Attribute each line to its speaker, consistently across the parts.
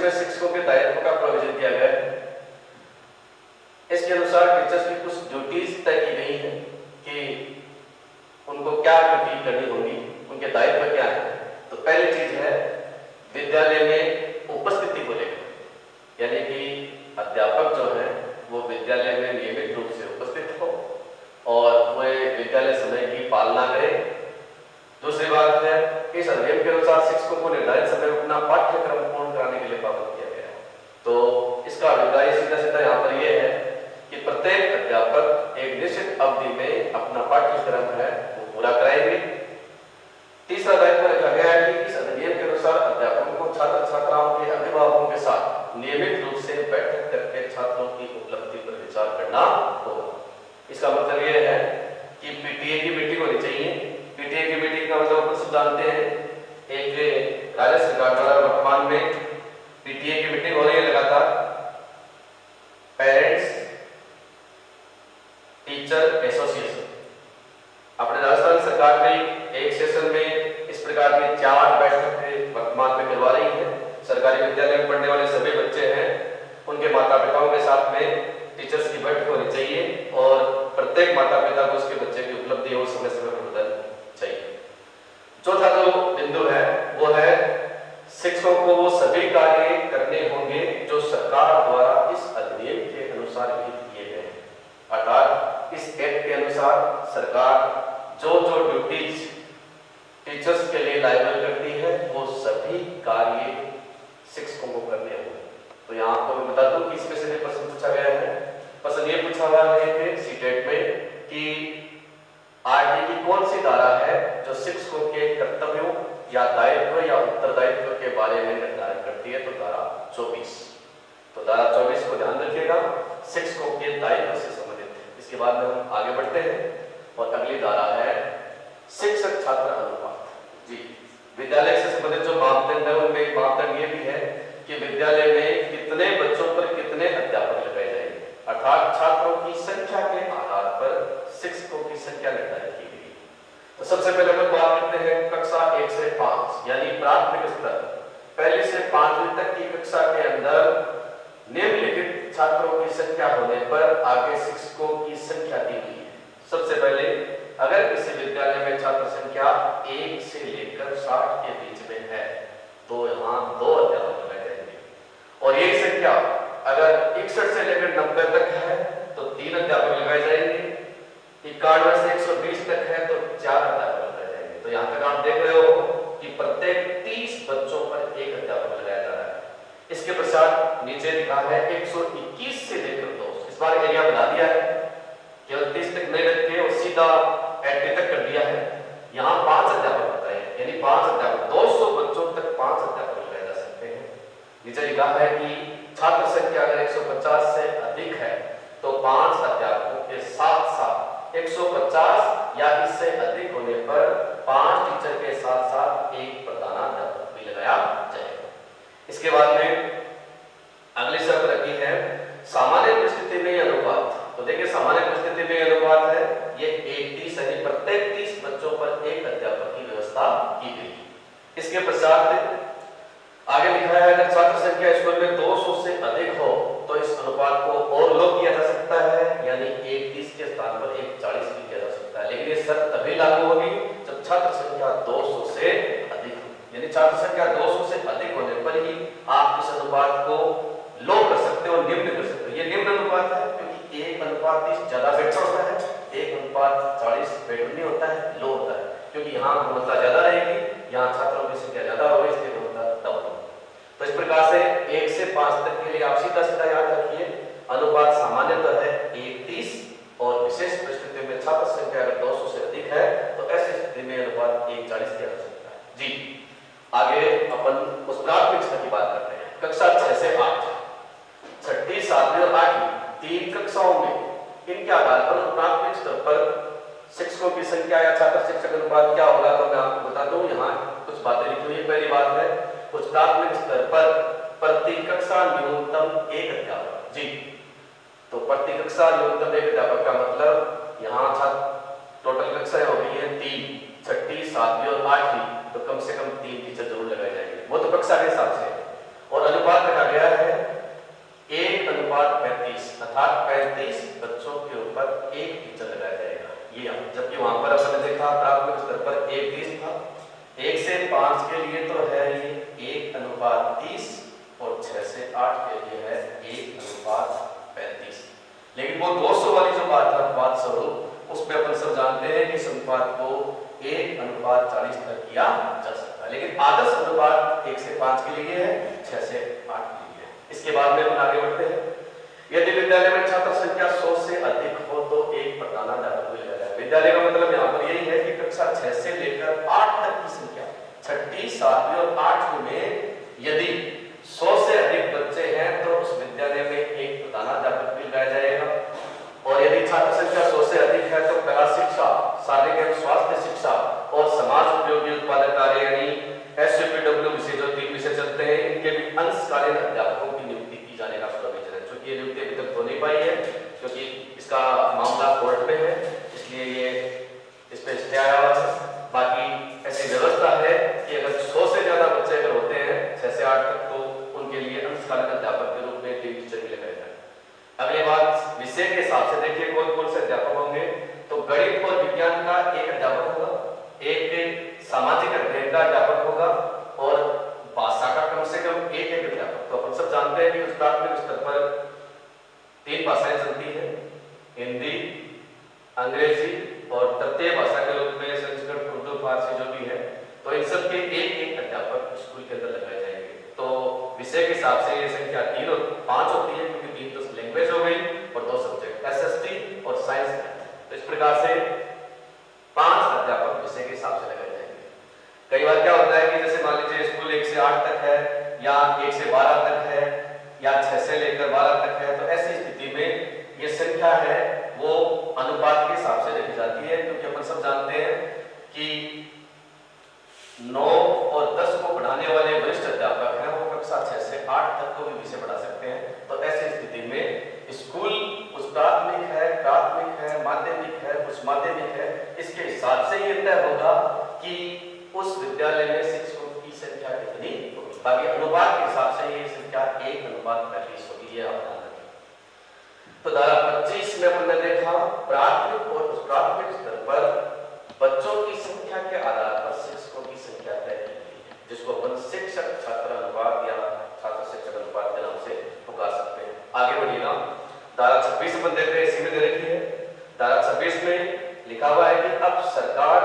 Speaker 1: में शिक्षकों के दायित्व का प्रोविजन किया गया है। इसके अनुसार टीचर्स की कुछ ड्यूटीज तय की गई है कि उनको क्या ड्यूटी करनी होगी, उनके दायित्व क्या है। तो पहली चीज है विद्यालय में उपस्थिति को लेकर, यानी कि अध्यापक जो है वो विद्यालय में नियमित रूप से उपस्थित हो और वे विद्यालय समय की पालना करें। दूसरी बात है इस अधिनियम के अनुसार शिक्षकों को निर्धारित समय में अपना पाठ्यक्रम पूर्ण कराने के लिए पाबंद किया गया है। तो इसका अभिप्राय सीधा सीधा यहाँ पर यह है कि प्रत्येक अध्यापक एक निश्चित अवधि में अपना पाठ्यक्रम है वो पूरा कराएंगे। तीसरा दायित्व रखा गया है कि इस अधिनियम के अनुसार अध्यापकों को छात्र छात्राओं के अभिभावकों के साथ नियमित रूप से बैठक करके छात्रों की उपलब्धि पर विचार करना होगा। इसका मतलब यह है कि पीटीए की मीटिंग होनी चाहिए। पीटीए की मीटिंग का मतलब आप सब जानते हैं, एक राज्य सरकार द्वारा वर्तमान में पीटीए की मीटिंग हो रही है लगातार। पेरेंट्स टीचर एसोसिएशन अपने राजस्थान सरकार ने एक सेशन में इस प्रकार की 4 बैठकें वर्तमान में करवा रही है। सरकारी विद्यालय में पढ़ने वाले सभी बच्चे हैं, उनके माता पिताओं के साथ में टीचर्स की बैठक होनी चाहिए और प्रत्येक माता पिता को उसके बच्चे की उपलब्धि और समय समय पर बतानी चाहिए। चौथा जो बिंदु है वो है शिक्षकों को वो सभी कार्य करने होंगे जो सरकार द्वारा इस अधिनियम के अनुसार विहित किए गए हैं। अर्थात इस एक्ट के अनुसार सरकार जो जो ड्यूटीज टीचर्स के लिए लायबल करती है वो सभी कार्य शिक्षकों को करने होंगे। तो यहाँ आपको मैं बता दूं कि इसमें से प्रश्न पूछा गया है। प्रश्न ये पूछा हुआ है सीटेट में कि आरटी की कौन सी धारा है जो शिक्षकों के कर्तव्यों या दायित्व या उत्तरदायित्व के बारे में निर्धारित करती है। तो धारा 24। तो धारा 24 को ध्यान रखिएगा, शिक्षकों के दायित्व से संबंधित है। इसके बाद में हम आगे बढ़ते हैं और अगली धारा है शिक्षक छात्र अनुपात। जी, विद्यालय से संबंधित जो मापदंड है उनमें एक मापदंड ये भी है कि विद्यालय में कितने बच्चों पर कितने अध्यापक लगाए जाएंगे। अर्थात छात्रों की संख्या के आधार पर शिक्षकों की संख्या निर्धारित की गई। तो सबसे पहले हम बात करते हैं कक्षा 1 से 5 यानी प्राथमिक स्तर, पहली से 5वीं तक की कक्षा के अंदर निम्नलिखित छात्रों की संख्या होने पर आगे शिक्षकों की संख्या दी गई है। सबसे पहले अगर किसी विद्यालय में छात्र संख्या 1 से लेकर 60 के बीच में है तो यहाँ 2 अध्यापक लगाए जाएंगे और यही संख्या अगर 61 से लेकर 90 तक है तो 3 अध्यापक लगाए जाएंगे। 91 से 120 तक है तो 4 अध्यापक लगाए जाएंगे। तो यहाँ तक आप देख रहे हो कि प्रत्येक 30 बच्चों पर 1 अध्यापक लगाया जा रहा है। इसके पश्चात नीचे लिखा है 121 से लेकर 200। इस बार एरिया बढ़ा दिया है, केवल 30 तक नहीं रख के और सीधा 80 तक कर दिया है। यहाँ 5 अध्यापक बताए हैं, यानी 5 अध्यापक 200 बच्चों तक 5 अध्यापक लगाए जा सकते हैं। नीचे लिखा है कि छात्र संख्या अगर 150 से अधिक है तो 5 अध्यापकों के साथ साथ 150 या इससे अधिक होने पर 5 टीचर के साथ साथ 1 प्रधानाध्यापक भी लगाया जाएगा। इसके बाद में अगली शर्त रखी है सामान्य परिस्थिति में अनुपात। तो देखिए सामान्य परिस्थिति में अनुपात है ये 1:30 यानी प्रत्येक 30 बच्चों पर 1 अध्यापक की व्यवस्था की गई। इसके पश्चात आगे लिखा है अगर छात्र संख्या स्कूल में 200 से अधिक हो तो इस अनुपात को और लो किया जा सकता है, यानी 1:30 के स्थान पर 1:40 भी किया जा सकता है। लेकिन ये शर्त तभी लागू होगी जब छात्र संख्या 200 से अधिक हो, यानी छात्र संख्या 200 से अधिक होने पर ही आप इस अनुपात को लो कर सकते हो, निम्न कर सकते हो। ये निम्न अनुपात है क्योंकि 1:30 ज्यादा बेटर होता है, 1:40 बेटर नहीं होता है, लो होता है क्योंकि यहाँ गुणवत्ता ज्यादा रहेगी, यहाँ छात्रों की संख्या ज्यादा होगी, इसलिए गुणवत्ता कम होगी। तो इस प्रकार से 1 से 5 तक के लिए आप सीधा सीधा याद रखिए अनुपात सामान्यतः है 1:30 और विशेष परिस्थिति में छात्र संख्या अगर 200 से अधिक है तो ऐसी स्थिति में अनुपात 1:40 किया जा सकता है। जी, आगे अपन उस प्राथमिक स्तर की बात करते हैं। कक्षा 6 से 8, 6ठी 7वीं और 8वीं 3 कक्षाओं में इनके आधार पर प्राथमिक स्तर पर शिक्षकों की संख्या या छात्र शिक्षक अनुपात क्या होगा तो मैं आपको बता दूं। यहाँ कुछ बातें लिखी हुई है। पहली बात है कुछ प्राथमिक स्तर पर प्रति कक्षा न्यूनतम 1 अध्यापक। जी, तो प्रति कक्षा न्यूनतम 1 अध्यापक का मतलब यहाँ टोटल कक्षाएं हो गई है 3, 6ठी 7वीं और 8वीं, तो कम से कम 3 टीचर जरूर लगाए जाएंगे, वो तो कक्षा के हिसाब से। और अनुपात 8 के लिए है 1:35। लेकिन वो 200 वाली जो बात है अनुपात स्वरूप, उसमें अपन सब जानते हैं कि इस अनुपात को 1:40 तक किया जा सकता है। लेकिन आदर्श अनुपात 1:5 के लिए है, 6 से 8 के लिए है। इसके बाद में अपन आगे बढ़ते हैं। यदि विद्यालय में छात्र संख्या 100 से अधिक हो तो एक प्रधानाध्यापक मिल जाएगा। विद्यालय का मतलब यहाँ पर यही है कि कक्षा 6 से लेकर 8 तक की संख्या, 6ठी, 7वीं और 8वीं में यदि 100 से अधिक बच्चे हैं तो उस विद्यालय में एक प्रधानाध्यापक मिल जाएगा। और यदि छात्र संख्या 100 से अधिक है तो कला शिक्षा, शारीरिक एवं स्वास्थ्य शिक्षा और समाज उपयोगी उत्पादक कार्य यानी SUPW विषय, जो 3 विषय चलते हैं, इनके भी अंशकालीन अध्यापकों की नियुक्ति की जाने का प्रोविजन है। चूंकि ये नियुक्ति अभी तक हो नहीं पाई है क्योंकि इसका मामला कोर्ट में है, इसलिए ये इस पे स्टे आया हुआ है। बाकी ऐसी व्यवस्था है कि अगर 100 से ज्यादा बच्चे अगर होते हैं 6 से 8 तक, तो उनके लिए अंशकालीन अध्यापक के रूप में 3 टीचर भी लगाए जाए। अगली बात विषय के हिसाब से देखिए कौन कौन से अध्यापक होंगे। तो गणित और विज्ञान का एक अध्यापक होगा, एक सामाजिक अध्ययन का अध्यापक होगा और भाषा का कम से कम एक अध्यापक। तो अपन सब जानते हैं कि प्राथमिक स्तर पर 3 भाषाएं चलती हैं, हिंदी, अंग्रेजी और तृतीय भाषा के रूप में संस्कृत, उर्दू, फारसी जो भी है। तो इन सब के एक अध्यापक स्कूल के अंदर लगाए जाएंगे। तो विषय के हिसाब से ये संख्या 3 और 5 होती है क्योंकि 3 तो लैंग्वेज हो गई और 2 सब्जेक्ट SST और साइंस। तो इस प्रकार से 5 अध्यापक विषय के हिसाब से लगाए जाएंगे। कई बार क्या होता है कि जैसे मान लीजिए स्कूल 1 से 8 तक है या 1 से 12 तक है या 6 से लेकर 12 तक है, तो ऐसी स्थिति में ये संख्या है वो अनुपात के हिसाब से रखी जाती है। क्योंकि अपन सब जानते हैं कि 9 और 10 को पढ़ाने वाले वरिष्ठ अध्यापक हैं, वो कक्षा 6 से 8 तक को भी विषय पढ़ा सकते हैं। तो ऐसी स्थिति में स्कूल उस प्राथमिक है, माध्यमिक है, उच्च माध्यमिक है, इसके हिसाब से ये तय होगा कि उस विद्यालय में शिक्षकों की संख्या कितनी होगी। बाकी अनुपात के हिसाब से ये संख्या 1:35 होगी, ये आप ध्यान रखें। तो धारा 25 में हमने देखा प्राथमिक और उच्च प्राथमिक स्तर पर बच्चों की संख्या के आधार पर शिक्षकों की संख्या तय की गई है, जिसको अपन शिक्षक छात्र अनुपात या छात्र शिक्षक अनुपात के नाम से पुकार सकते हैं। आगे बढ़िएगा, धारा 26 अपन देखते हैं, इसी में दे रखी है। धारा 26 में लिखा हुआ है कि अब सरकार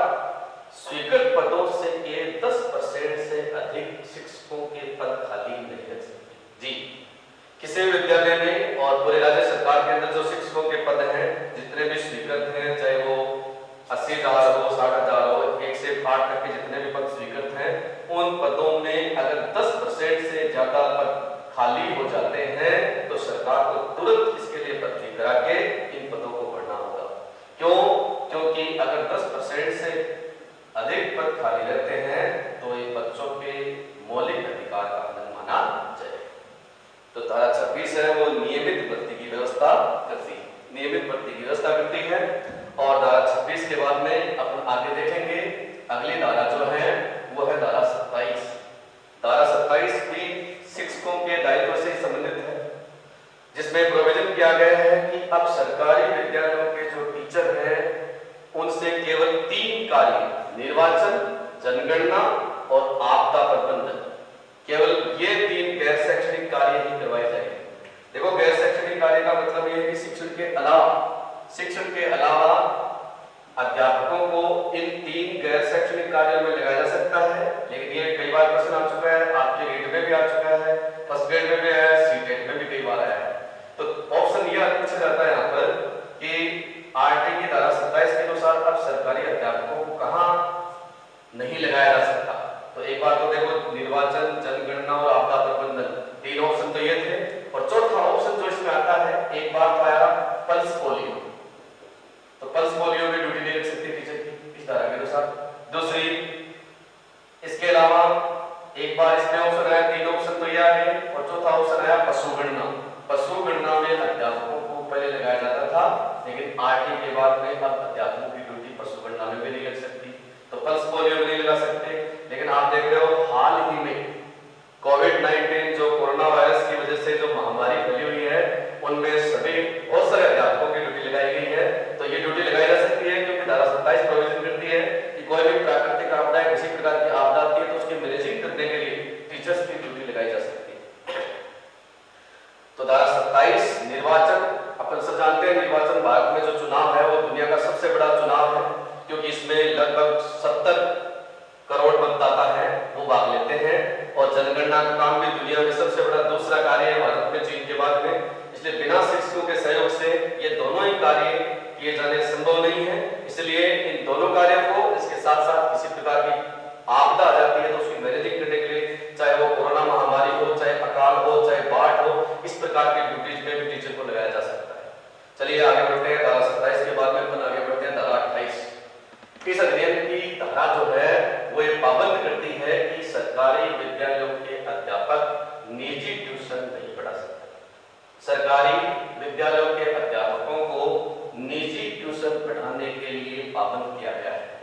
Speaker 1: स्वीकृत पदों से के 10% से अधिक शिक्षकों के पद खाली नहीं रख सकती। जी, किसी भी विद्यालय में और पूरे राज्य सरकार के अंदर जो शिक्षकों के पद हैं, जितने भी स्वीकृत हैं, चाहे वो 80,000 हो, 60,000 हो, 1 से 8 तक के जितने भी पद स्वीकृत हैं, उन पदों में अगर 10% से ज्यादा पद खाली हो जाते हैं तो सरकार को तुरंत इसके लिए भर्ती करा के इन पदों को भरना होगा। क्यों? क्योंकि अगर 10% से अधिक पद खाली रहते हैं तो ये बच्चों के मौलिक अधिकार का हनन माना जाएगा। तो धारा 26 है वो नियमित भर्ती की व्यवस्था करती है, नियमित भर्ती की व्यवस्था करती है। और धारा 26 के बाद में अपन आगे देखेंगे अगली धारा जो है वो है धारा 27। धारा 27 भी शिक्षकों के दायित्व से संबंधित है, जिसमें प्रोविजन किया गया है कि अब सरकारी विद्यालयों के जो टीचर हैं उनसे केवल 3 कार्य, निर्वाचन, जनगणना और आपदा प्रबंधन, केवल ये 3 गैर शैक्षणिक कार्य ही करवाए जाएंगे। देखो, गैर शैक्षणिक कार्य का मतलब ये है कि शिक्षण के अलावा अध्यापकों को इन 3 गैर शैक्षणिक कार्यों में लगाया जा सकता है। लेकिन ये कई बार प्रश्न आ चुका है, आपके रीड में भी आ चुका है, फर्स्ट ग्रेड में भी आया है, सीटेट में भी कई बार आया है। तो ऑप्शन ये पूछा जाता है यहाँ पर कि आरटी की धारा 27 के अनुसार अब सरकारी अध्यापकों को कहाँ नहीं लगाया जा सकता। तो एक बार तो देखो, निर्वाचन, जनगणना और आपदा प्रबंधन, 3 ऑप्शन तो ये थे। और चौथा ऑप्शन जो इसमें आता है, एक बार पाया पल्स पोलियो, तो पल्स पोलियो में ड्यूटी नहीं रख सकते टीचर की इस धारा के अनुसार। दूसरी, इसके अलावा एक बार इसमें ऑप्शन आया, 3 ऑप्शन तो ये आ गए और चौथा के बाद में, इसलिए बिना शिक्षकों के सहयोग से ये दोनों ही कार्य किए जाने संभव नहीं है। इसलिए इन दोनों कार्यों को, इसके साथ साथ किसी प्रकार की आपदा आ जाती है तो उसकी मैनेजिंग करने के लिए, चाहे वो कोरोना महामारी हो, चाहे अकाल हो, चाहे बाढ़ हो, इस प्रकार की ड्यूटीज में भी टीचर को लगाया जा सकता है। चलिए आगे बढ़ते हैं धारा 27 के बाद में अपन आगे बढ़ते हैं धारा 28। इस अधिनियम की धारा जो है वो ये पाबंद करती है कि सरकारी विद्यालयों के अध्यापक निजी ट्यूशन नहीं पढ़ा सकते। सरकारी विद्यालयों के अध्यापकों को निजी ट्यूशन पढ़ाने के लिए पाबंद किया गया है।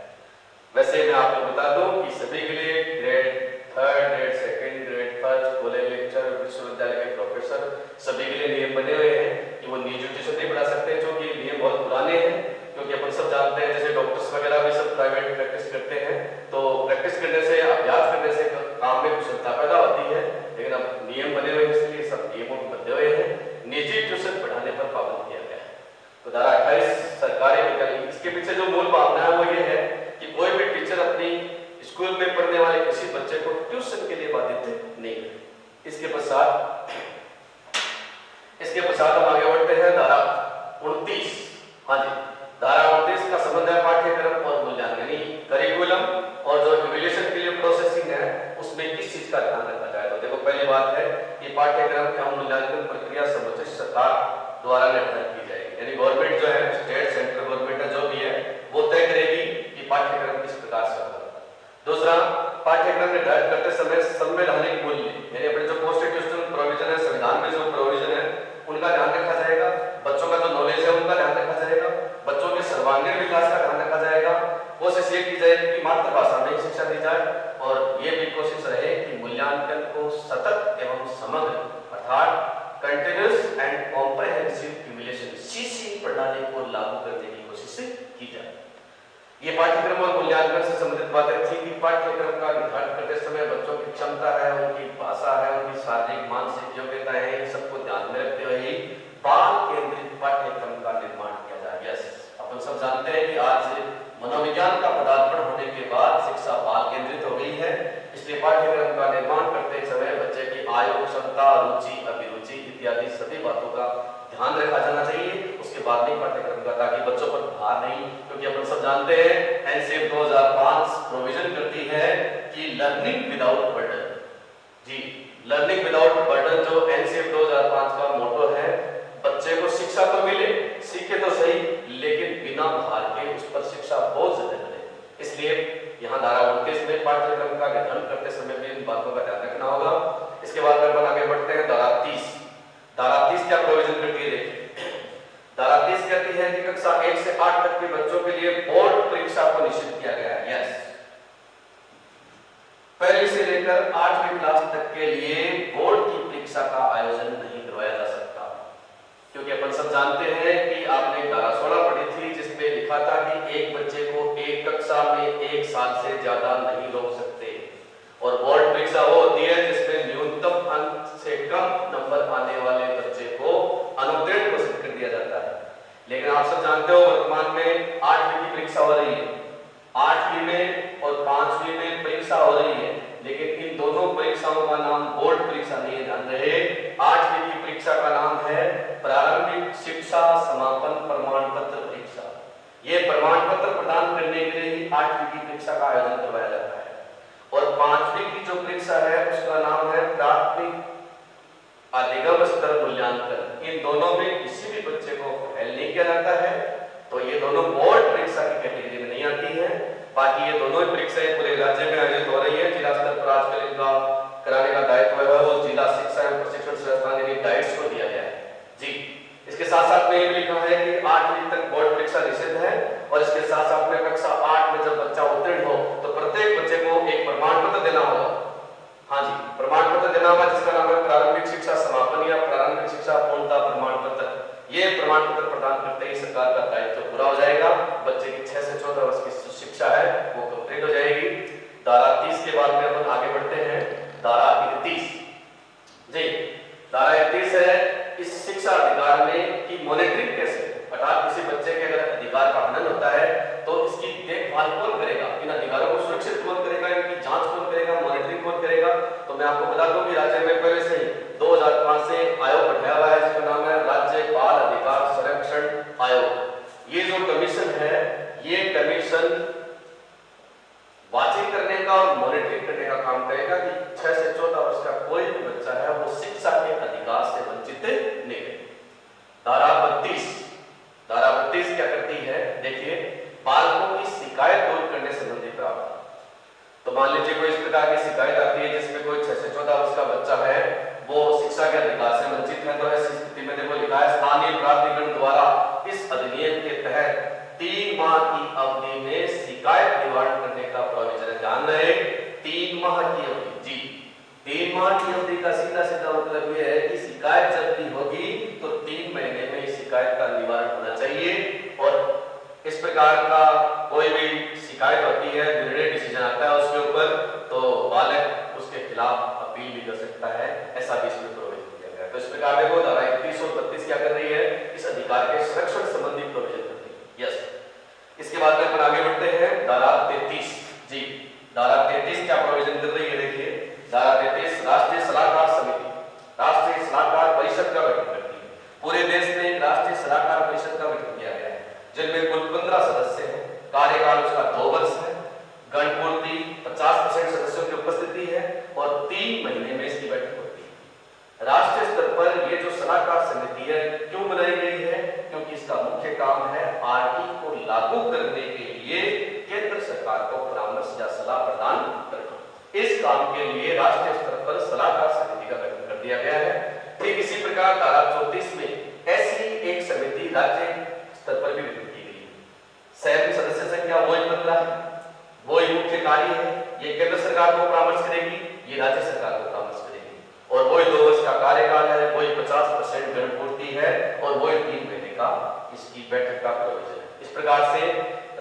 Speaker 1: वैसे मैं आपको बता दूं कि सभी के लिए grade 3, grade 2, grade 1, college lecture, विश्वविद्यालय के प्रोफेसर सभी के लिए नियम बने हुए हैं कि वो निजी ट्यूशन नहीं पढ़ा सकते, जो कि नियम बहुत पुराने हैं। क्योंकि अपन सब जानते हैं जैसे डॉक्टर्स वगैरह भी सब प्राइवेट प्रैक्टिस करते हैं, तो प्रैक्टिस करने से, अभ्यास करने से काम में कुशलता पैदा होती है, लेकिन अब नियम बने हुए हैं इसलिए सब नियमों में बंधे हुए हैं। निजी ट्यूशन पढ़ाने पर पाबंद किया गया है। तो धारा 28 सरकारी विद्यालय, इसके पीछे जो मूल भावना है वो ये है कि कोई भी टीचर अपनी स्कूल में पढ़ने वाले किसी बच्चे को ट्यूशन के लिए बाधित नहीं करे। इसके पश्चात हम आगे बढ़ते हैं धारा 29। हाँ जी, धारा 29 का संबंध है पाठ्यक्रम और मूल्यांकन, यानी करिकुलम और जो इवैल्यूएशन के लिए प्रोसेसिंग है उसमें किस चीज का ध्यान रखा जाए। तो देखो पहली बात है कि पाठ्यक्रम एवं मूल्यांकन प्रक्रिया समुचित सरकार द्वारा निर्धारित की जाएगी, यानी गवर्नमेंट जो है, स्टेट सेंट्रल गवर्नमेंट है जो भी है, वो तय करेगी कि पाठ्यक्रम किस प्रकार से होगा। दूसरा, पाठ्यक्रम निर्धारित करते समय संवैधानिक मूल्य, यानी अपने जो कॉन्स्टिट्यूशनल प्रोविजन है, संविधान में जो प्रोविजन है उनका ध्यान रखा जाएगा। बच्चों का जो नॉलेज है उनका ध्यान रखा जाएगा। बच्चों के सर्वांगीण विकास का ध्यान रखा जाएगा। कोशिश ये की जाएगी कि मातृभाषा में ही शिक्षा दी जाए, और ये भी कोशिश रहे कि मूल्यांकन को सतत एवं समग्र अर्थात continuous and comprehensive evaluation CC प्रणाली को लागू करने की कोशिश की जाए। ये पाठ्यक्रम और मूल्यांकन से संबंधित बातें थी कि पाठ्यक्रम का निर्धारण करते समय बच्चों की क्षमता है, उनकी भाषा है, उनकी शारीरिक मानसिक योग्यता है, इन सबको ध्यान में रखते हुए ही बाल केंद्रित पाठ्यक्रम का निर्माण किया जाए। यस, अपन सब जानते हैं कि आज मनोविज्ञान का पदार्पण होने के बाद शिक्षा बाल केंद्रित हो गई है, इसलिए पाठ्यक्रम का निर्माण करते समय बच्चे की आयु, क्षमता, रुचि, अभिरुचि इत्यादि सभी बातों का ध्यान रखा जाना चाहिए। उसके बाद में पाठ्यक्रम का, ताकि बच्चों पर भार नहीं, क्योंकि अपन सब जानते हैं एनसीएफ 2005 प्रोविजन करती है कि लर्निंग विदाउट बर्डन। जी, लर्निंग विदाउट बर्डन जो एनसीएफ 2005 का मोटो है, बच्चे को शिक्षा तो मिले, सीखे तो सही, लेकिन बिना भार के उस पर शिक्षा बोझ न बने। इसलिए यहाँ धारा 29 में पाठ्यक्रम का निर्धारण करते समय भी इन बातों का ध्यान रखना होगा। इसके बाद अपन आगे बढ़ते हैं धारा 30। धारा 30 क्या प्रोविजन करती है? देखिए, धारा 30 कहती है कि कक्षा 1 से 8 तक के बच्चों के लिए बोर्ड परीक्षा को निश्चित किया गया है। यस, पहली से लेकर 8वीं क्लास तक के लिए बोर्ड की परीक्षा का आयोजन नहीं करवाया जा सकता, क्योंकि अपन सब जानते हैं कि आपने धारा 16 पढ़ी थी जिसमें लिखा था कि एक बच्चे को एक कक्षा में 1 साल से ज्यादा नहीं रोक सकते, और बोर्ड परीक्षा वो होती है जिसमें न्यूनतम अंक से कम नंबर आने वाले बच्चे को अनुत्तीर्ण घोषित कर दिया जाता है। लेकिन आप सब जानते हो वर्तमान में 8वीं की परीक्षा हो रही है, 8वीं में और 5वीं में परीक्षा हो रही है, लेकिन इन दोनों परीक्षाओं का नाम बोर्ड परीक्षा नहीं है, ध्यान रहे। 8वीं की परीक्षा का नाम है प्रारंभिक शिक्षा समापन प्रमाण पत्र परीक्षा। ये प्रमाण पत्र प्रदान करने के लिए ही 8वीं की परीक्षा का आयोजन करवाया जाता है। और 5वीं की जो परीक्षा है उसका नाम है प्राथमिक अधिगम स्तर मूल्यांकन। इन दोनों में किसी भी बच्चे को फेल नहीं किया जाता है, तो ये दोनों बोर्ड परीक्षा की कैटेगरी में नहीं आती है। बाकी ये दोनों परीक्षाएं पूरे राज्य में आयोजित हो रही है। जिला स्तर पर आजकल इनका कराने का दायित्व है वो जिला शिक्षा एवं प्रशिक्षण संस्थान यानी डाइट्स को दिया गया है। जी, इसके साथ साथ में ये भी लिखा है कि 8वीं तक बोर्ड परीक्षा निषिद्ध है, और इसके साथ साथ में कक्षा 8 में जब बच्चा उत्तीर्ण हो तो प्रत्येक बच्चे को एक प्रमाण पत्र देना होगा। हाँ जी, प्रमाण पत्र देना होगा जिसका नाम है प्रारंभिक शिक्षा समापन या प्रारंभिक शिक्षा पूर्णता प्रमाण पत्र। ये प्रमाण पत्र प्रदान करते ही सरकार का दायित्व पूरा हो जाएगा, बच्चे की 6 से 14 वर्ष की शिक्षा है वो कंप्लीट हो जाएगी। धारा 30 के बाद में अपन आगे बढ़ते हैं धारा 31। जी, धारा 31 है इस शिक्षा अधिकार में की मॉनिटरिंग कैसे, अर्थात किसी बच्चे के अगर अधिकार का हनन होता है तो इसकी देखभाल कौन करेगा, इन अधिकारों को सुरक्षित कौन करेगा, इनकी जांच कौन करेगा, मॉनिटरिंग कौन करेगा। तो मैं आपको बता दूं कि राज्य में पहले से ही 2005 से आयोग बैठाया हुआ सुरक्षा के अधिकार से वंचित है। तो ऐसी स्थिति में देखो लिखा है स्थानीय प्राधिकरण द्वारा इस अधिनियम के तहत 3 माह की अवधि में शिकायत निवारण करने का प्रोविजन। ध्यान रहे 3 माह की अवधि। जी 3 माह की अवधि का सीधा सीधा मतलब यह है कि शिकायत जब भी होगी तो 3 महीने में इस शिकायत का निवारण होना चाहिए। और इस प्रकार का कोई भी शिकायत होती है, निर्णय डिसीजन आता है उसके ऊपर, तो बालक उसके खिलाफ अपील भी कर सकता है। ऐसा भी इसमें प्रोविजन किया गया है। तो इस प्रकार देखो धारा 31 और 32 क्या कर रही है, इस अधिकार के संरक्षण संबंधी प्रोविजन कर रही है। यस, इसके बाद में अपन आगे बढ़ते हैं धारा 33। जी धारा 33 क्या प्रोविजन कर रही है, देखिए धारा 33 राष्ट्रीय सलाहकार समिति, राष्ट्रीय सलाहकार परिषद का गठन करती है। पूरे देश में राष्ट्रीय सलाहकार परिषद का गठन किया गया है जिनमें कुल 15 सदस्य हैं। कार्यकाल उसका 2 वर्ष है। गणपूर्ति 50% सदस्यों की उपस्थिति है और 3 महीने में इसकी बैठक होती है। राष्ट्रीय स्तर पर ये जो सलाहकार समिति है क्यों बनाई गई है, क्योंकि इसका मुख्य काम है आरटी को लागू करने के लिए केंद्र सरकार को परामर्श या सलाह प्रदान करना। इस काम के लिए राष्ट्रीय स्तर पर सलाहकार समिति का गठन कर दिया गया है। ठीक इसी प्रकार धारा 34 में ऐसी एक समिति राज्य स्तर पर भी गठन की गई है। संयुक्त सदस्य संख्या वही 15 है, वही मुख्य कार्य है। ये केंद्र सरकार को परामर्श करेगी, ये राज्य सरकार को परामर्श करेगी और वही 2 वर्ष का कार्यकाल है, वही 50% गणपूर्ति है और वही 3 महीने का इसकी बैठक का प्रोविजन है। इस प्रकार से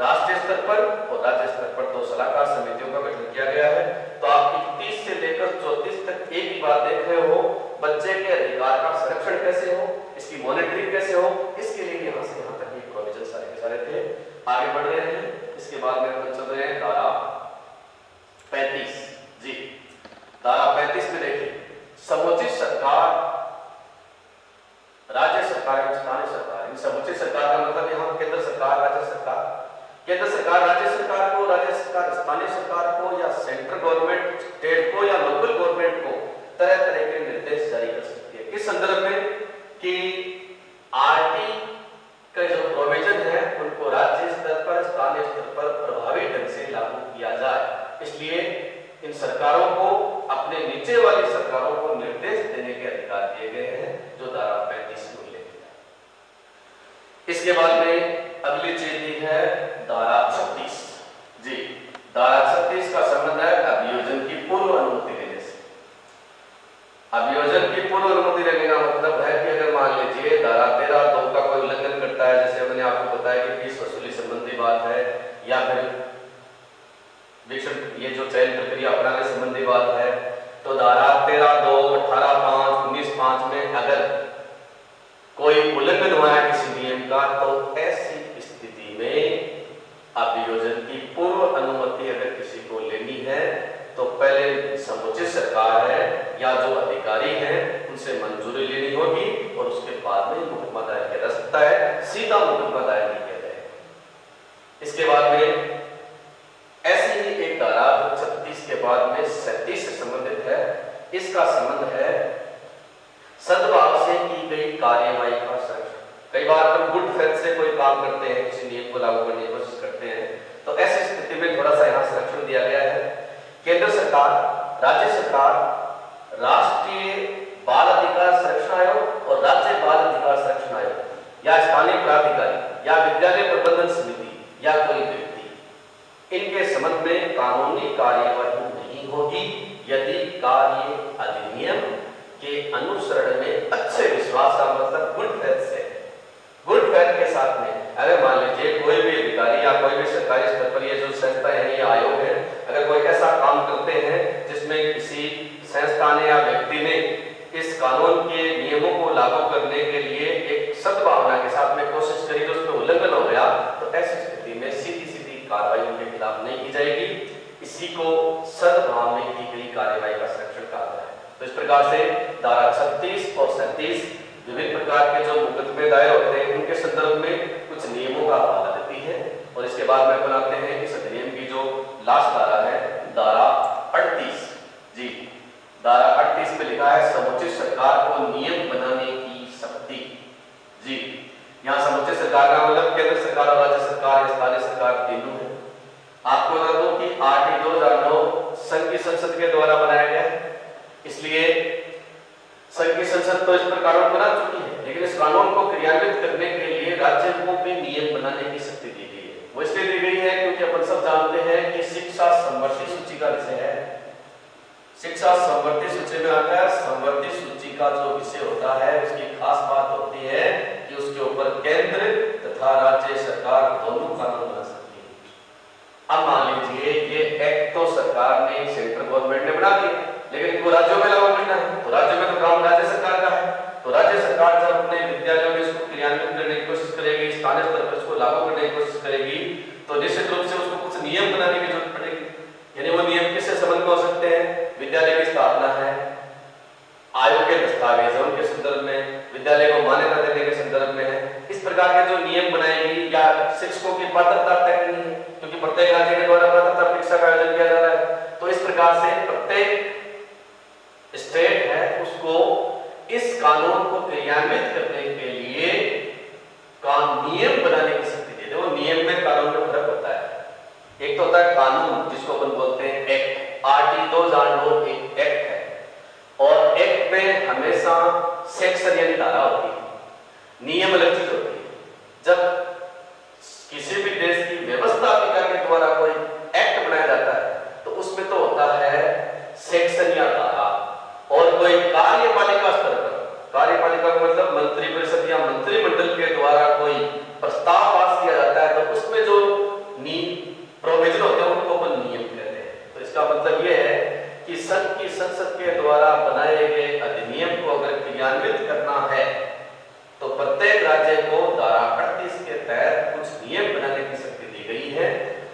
Speaker 1: राष्ट्रीय स्तर पर और राज्य स्तर पर 2 सलाहकार समितियों का गठन किया गया है। तो आप 31 से लेकर 34 तक एक ही बात देख रहे हो, बच्चे के अधिकार का संरक्षण कैसे हो, इसकी मॉनिटरिंग कैसे हो, इसके लिए यहां से यहां तक ये प्रोविजन सारे के सारे थे। आगे बढ़ रहे हैं, इसके बाद में अपन चल रहे हैं धारा 35। जी धारा 35 में देखिए समुचित सरकार, राज्य सरकार एवं स्थानीय सरकार। इन समुचित सरकार का मतलब यहाँ केंद्र सरकार, राज्य सरकार, केंद्र सरकार राज्य सरकार को, राज्य सरकार स्थानीय सरकार को या सेंट्रल गवर्नमेंट स्टेट को या लोकल गवर्नमेंट को तरह तरह के निर्देश जारी कर सकती है। किस संदर्भ में कि आरटी का जो प्रोविजन है उनको राज्य स्तर पर, स्थानीय स्तर पर प्रभावी ढंग से लागू किया जाए। इसलिए इन सरकारों को, अपने नीचे वाली सरकारों को निर्देश देने के अधिकार दिए गए हैं जो धारा 35 में उल्लेख है। इसके बाद में अगली चीज दी है धारा 36। जी धारा 36 का संबंध है अभियोजन की पूर्व अनुमति लेने से। अभियोजन की पूर्व अनुमति लेने का मतलब है कि अगर मान लीजिए धारा 13(2) का कोई उल्लंघन करता है, जैसे मैंने आपको बताया कि फीस वसूली संबंधी बात है या फिर ये जो चयन प्रक्रिया अपनाने संबंधी बात है, तो धारा 13(2), 18(5), 19(5) में अगर कोई उल्लंघन हुआ है किसी नियम का, तो ऐसी स्थिति में अभियोजन की पूर्व अनुमति अगर किसी को लेनी है तो पहले समुचित सरकार है या जो अधिकारी हैं उनसे मंजूरी लेनी होगी और उसके बाद में मुकदमा दायर किया जा सकता है। सीधा मुकदमा दायर नहीं किया जाएगा। इसके बाद में ऐसी ही एक धारा 36 के बाद में 37 से संबंधित है। इसका संबंध है सद्भाव से की गई कार्यवाही का संरक्षण। कई बार अपन गुड फेथ से कोई काम करते हैं, किसी नियम को लागू करने की कोशिश करते हैं, तो ऐसी स्थिति में थोड़ा सा यहाँ संरक्षण दिया गया है। केंद्र सरकार, राज्य सरकार, राष्ट्रीय बाल अधिकार संरक्षण आयोग और राज्य बाल अधिकार संरक्षण आयोग या स्थानीय प्राधिकारी या विद्यालय प्रबंधन समिति या कोई व्यक्ति, इनके संबंध में कानूनी कार्यवाही नहीं होगी यदि कार्य अधिनियम के अनुसरण में अच्छे विश्वास का मतलब गुड फेथ से, गुड फेथ के साथ में अगर मान लीजिए कोई भी अधिकारी या कोई भी सरकारी स्तर पर ये जो संस्था है, ये आयोग है, अगर कोई ऐसा काम करते हैं जिसमें किसी संस्था ने या व्यक्ति ने इस कानून के नियमों को लागू करने के लिए एक सद्भावना के साथ में कोशिश करी तो उसमें उल्लंघन हो गया, तो ऐसी स्थिति में सीधी सीधी कार्रवाई उनके खिलाफ नहीं की जाएगी। इसी को सद्भाव में की गई कार्रवाई का संरक्षण कहा गया है। तो इस प्रकार से धारा 36 और 37 विभिन्न प्रकार के जो मुकदमे दायर होते हैं उनके संदर्भ में कुछ नियमों का हवाला देती है। और इसके बाद में बनाते हैं इस अधिनियम की जो लास्ट धारा है, धारा 38। जी धारा 38 में लिखा है समुचित सरकार को नियम बनाने की शक्ति। जी यहाँ समुचित सरकार का मतलब केंद्र सरकार और राज्य सरकार या स्थानीय सरकार तीनों है। आपको बता दूं कि आरटी 2009 संघ की संसद के द्वारा बनाया गया है, इसलिए संघ की संसद तो इस पर कानून बना चुकी है, लेकिन इस कानून को क्रियान्वित करने के लिए राज्य को भी नियम बनाने की शक्ति दी गई है। वो इसलिए दी गई है क्योंकि अपन सब जानते हैं कि शिक्षा समवर्ती सूची का विषय है। शिक्षा समवर्ती सूची में आता है। समवर्ती सूची का जो विषय होता है उसकी खास बात होती है कि उसके ऊपर केंद्र तथा राज्य सरकार दोनों कानून बना सकती है। अब मान लीजिए ये एक्ट तो सरकार ने, सेंट्रल गवर्नमेंट ने बना दिया, लेकिन इनको राज्यों में लागू करना है, तो राज्य में तो काम राज्य सरकार का है। तो राज्य सरकार जब अपने विद्यालयों में इसको क्रियान्वित करने की कोशिश करेगी, स्थानीय स्तर पर इसको लागू करने की कोशिश करेगी, तो निश्चित रूप से उसको कुछ नियम बनाने की जरूरत पड़ेगी। यानी वो नियम किससे संबंध में हो सकते हैं? विद्यालय की स्थापना है, आयोग के दस्तावेज है उनके संदर्भ में, विद्यालय को मान्यता देने के संदर्भ में है। इस प्रकार के जो नियम बनाएगी, या शिक्षकों की पात्रता तय करनी है, क्योंकि प्रत्येक राज्य के द्वारा पात्रता परीक्षा का आयोजन किया जा रहा है। तो इस प्रकार से प्रत्येक स्टेट है उसको इस कानून को क्रियान्वित करने के लिए नियम बनाने की शक्ति देते हैं। वो नियम में कानून में फर्क होता है। एक तो होता है कानून, जिसको अपन बोलते हैं एक्ट। आरटी 2009 एक एक्ट है, और एक्ट में हमेशा सेक्शन यानी धारा होती है, नियम अलग चीज होती है। जब किसी भी देश की व्यवस्थापिका के द्वारा कोई एक्ट बनाया जाता है तो उसमें तो होता है सेक्शन या धारा, और कोई कार्यपालिका स्तर पर, कार्यपालिका का मतलब मंत्रिपरिषद या मंत्रिमंडल के द्वारा कोई प्रस्ताव पास किया जाता है, तो उसमें जो प्रोविजन होते हैं उनको अपन नियम कहते हैं। तो इसका मतलब यह है कि संघ की संसद के द्वारा बनाए गए अधिनियम को अगर क्रियान्वित करना है तो प्रत्येक राज्य को धारा 38 के तहत कुछ नियम बनाने की शक्ति दी गई है,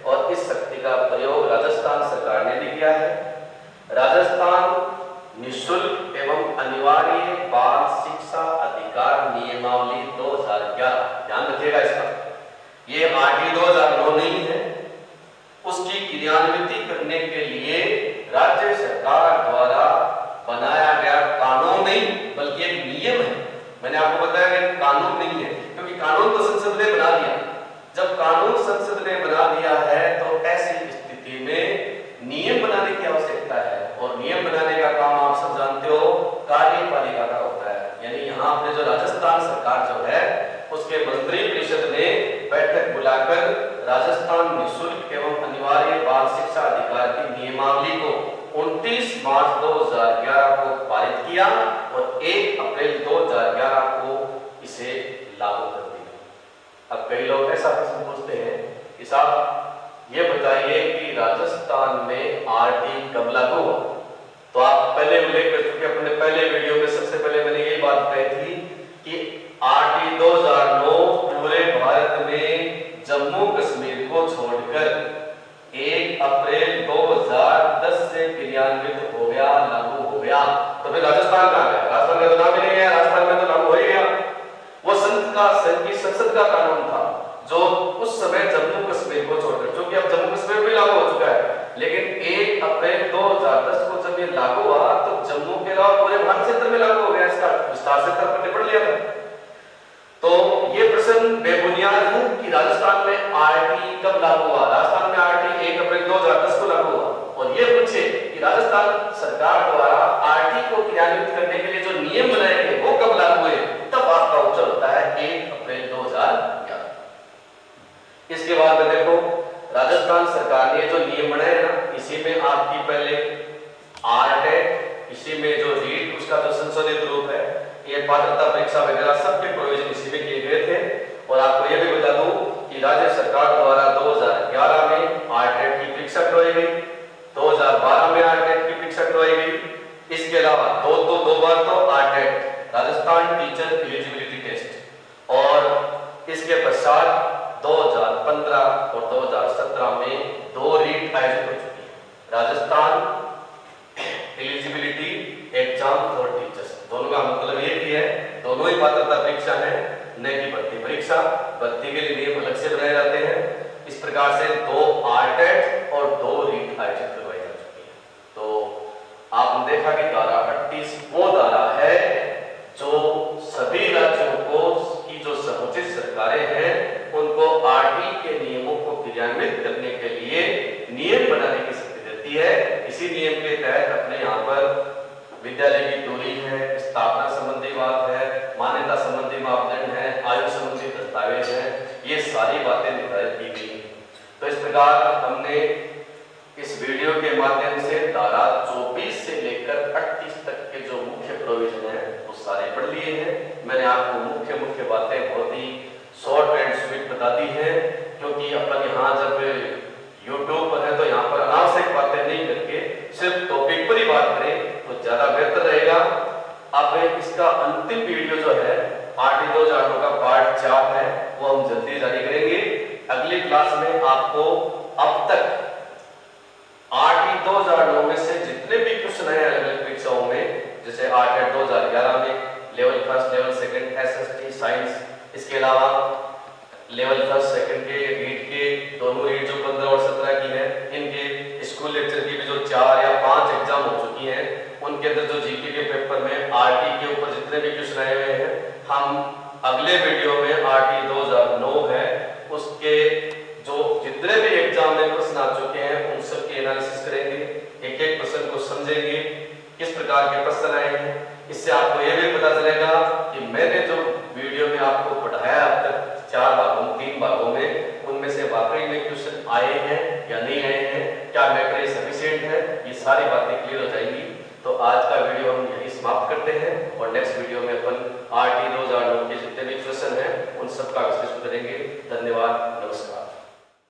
Speaker 1: और इस शक्ति का प्रयोग राजस्थान सरकार ने भी किया है। राजस्थान निःशुल्क एवं अनिवार्य बाल शिक्षा अधिकार नियमावली 2011, ध्यान रखिएगा इसका, ये आरटी 2009 नहीं है। उसकी क्रियान्विति करने के लिए राज्य सरकार द्वारा बनाया गया कानून नहीं बल्कि एक नियम है। मैंने आपको बताया कि कानून नहीं है, क्योंकि कानून तो संसद ने बना दिया। जब कानून संसद ने बना दिया है तो ऐसी स्थिति में नियम बनाने की आवश्यकता है, और नियम बनाने का काम आप सब जानते हो कार्यपालिका का होता है। यानी यहाँ अपने जो राजस्थान सरकार जो है उसके मंत्री परिषद ने बैठक बुलाकर राजस्थान निःशुल्क एवं अनिवार्य बाल शिक्षा अधिकार की नियमावली को 29 मार्च 2011 को पारित किया, और 1 अप्रैल 2011 को इसे लागू कर दिया। अब कई लोग ऐसा प्रश्न पूछते हैं कि साहब ये बताइए कि राजस्थान में आरटी कब लागू हुआ? तो आप पहले उल्लेख कर चुके, अपने पहले वीडियो में सबसे पहले मैंने यही बात कही थी कि आरटी 2009 पूरे भारत में जम्मू कश्मीर को छोड़कर 1 अप्रैल 2010 से क्रियान्वित हो गया, लागू हो गया। तो फिर राजस्थान कहाँ गया? राजस्थान का तो नाम ही नहीं है, राजस्थान में तो लागू हो ही गया। वो संघ की संसद का कानून था जो उस समय जम्मू कश्मीर को छोड़कर, क्योंकि अब जम्मू कश्मीर भी लागू हो चुका है, लेकिन 1 अप्रैल 2010 को जब ये लागू हुआ तो जम्मू के अलावा पूरे भारत क्षेत्र में लागू हो गया। इसका विस्तार से तर्क निपट लिया था। तो ये प्रश्न बेबुनियाद है कि राजस्थान में आरटी कब लागू हुआ। राजस्थान में आरटी 1 अप्रैल 2010 को लागू हुआ, और ये पूछे कि राजस्थान सरकार द्वारा आरटी को क्रियान्वित करने के लिए जो नियम बनाए गए वो कब लागू हुए, तब आपका उत्तर होता है 1 अप्रैल 2011। इसके बाद में देखो राजस्थान सरकार ने जो नियम बनाए ना, इसी में आपकी पहले आर्ट है, इसी में जो रीट उसका जो संशोधित रूप है, ये पात्रता परीक्षा वगैरह सबके प्रोविजन इसी में किए गए थे। और आपको यह भी बता दूं कि राज्य सरकार द्वारा 2011 में आरटेट की परीक्षा करवाई गई, 2012 में आरटेट की परीक्षा करवाई गई। इसके अलावा दो बार तो आरटेट राजस्थान टीचर एलिजिबिलिटी टेस्ट, और इसके पश्चात 2015 और 2017 में 2 रीट आयोजित हो चुकी है। Rajasthan eligibility exam for teachers, दोनों का मतलब एक ही है, दोनों ही पात्रता परीक्षा है, न कि भर्ती परीक्षा। भर्ती के लिए नियम अलग से बनाए जाते हैं। इस प्रकार से 2 आरटेट और 2 रीट आयोजित करवाई जा चुकी है। तो आपने देखा कि धारा 38 वो धारा है जो सभी राज्यों को की जो समुचित सरकारें हैं उनको आरटी के नियमों को क्रियान्वित करने के लिए नियम बनाने की शक्ति देती है। इसी नियम के तहत अपने यहाँ पर विद्यालय की दूरी है, स्थापना प्रकार हमने इस वीडियो के माध्यम से धारा 24 से लेकर 38 तक के जो मुख्य प्रोविजन है वो सारे पढ़ लिए हैं। मैंने आपको मुख्य बातें बहुत ही शॉर्ट एंड स्वीट बता दी है, क्योंकि अपन यहाँ जब यूट्यूब पर है तो यहाँ पर अनावश्यक बातें नहीं करके सिर्फ टॉपिक पर ही बात करें तो ज्यादा बेहतर रहेगा। अब इसका अंतिम वीडियो जो है RT 2009 का पार्ट 4 है, वो हम जल्दी जारी करेंगे। अगली क्लास में आपको अब तक RT 2009 में से जितने भी क्वेश्चन है अलग अलग परीक्षाओं में, जैसे RT 2011 में level first level second SST science, इसके अलावा लेवल फर्स्ट सेकंड के रीड के दोनों रीड जो 15 और 17 की है, इनके स्कूल लेक्चर की भी जो 4 या 5 एग्जाम हो चुकी हैं, उनके अंदर जो जीके के पेपर में RT के ऊपर जितने भी क्वेश्चन आए हुए हैं, हम अगले वीडियो में RT 2009 है उसके जो जितने भी एग्जाम में प्रश्न आ चुके हैं उन सब की एनालिसिस करेंगे, एक एक प्रश्न को समझेंगे किस प्रकार के प्रश्न आए हैं। इससे आपको यह भी पता चलेगा कि मैंने जो वीडियो में आपको पढ़ाया अब तक 3 भागों में, उनमें से वाकई में क्वेश्चन आए हैं या नहीं आए हैं, क्या मैटर सफिशिएंट है, ये सारी बातें क्लियर हो जाएंगी। तो आज का वीडियो हम यही समाप्त करते हैं और नेक्स्ट वीडियो में अपन RT 2009 के जितने भी क्वेश्चन हैं उन सब का विश्लेषण करेंगे। धन्यवाद।